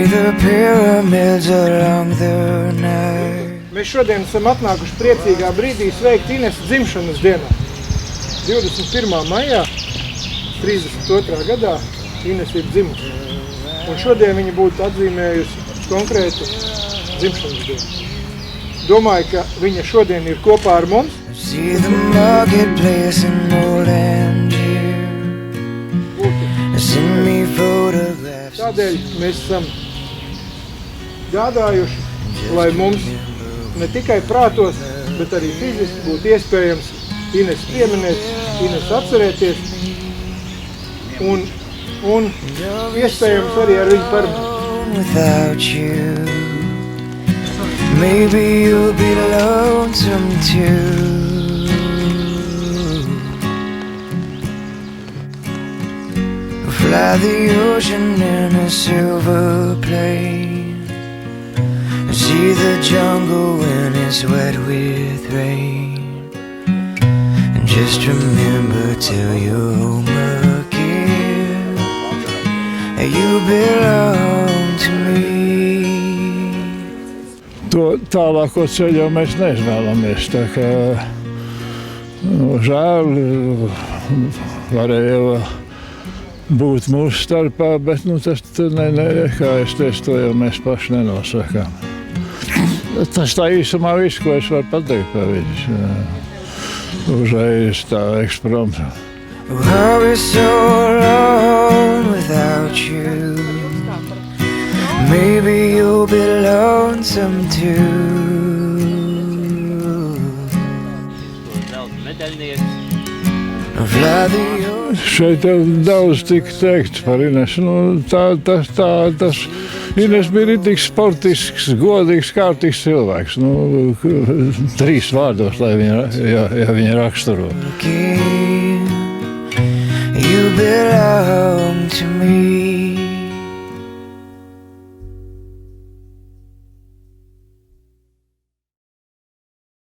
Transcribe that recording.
the pyramids along the night. Mēs šodien esam atnākuši priecīgā brīdī sveikt Inesu dzimšanas dienā. 21. maijā, 32. gadā Inesa ir dzimusi. Un šodien viņa būtu atzīmējusi konkrētu dzimšanas dienu. Domāju, ka viņa šodien ir kopā ar mums. See the marketplace in old Angier. Send me photographs. Tādēļ mēs esam gādājuši, lai mums ne tikai prātos, bet arī fiziski būtu iespējams Inesu pieminēt, Inesu atcerēties un iespējams arī ar viņu parunāt. Without you, maybe you'll be lonesome too. Fly the ocean in a silver plane. See the jungle when it's wet with rain. And just remember till you're home again, you belong to me. To tālāko ceļu jau mēs neizvēlamies, tā kā žēl varēja būt mūsu starpā, bet tas kā es teicu, to jau mēs paši nenosakām. Tas tā īsumā viss, ko es varu pateikt par viņus. Uzreiz tā ekspromta. I'll be so alone without you. Maybe you'll be lonesome too. Šeit jau daudz tika teikts par Inesu. Tas Ines bija ritīgi sportisks, godīgs, kārtīgs cilvēks. 3 vārdos, lai viņa raksturo. You belong to me.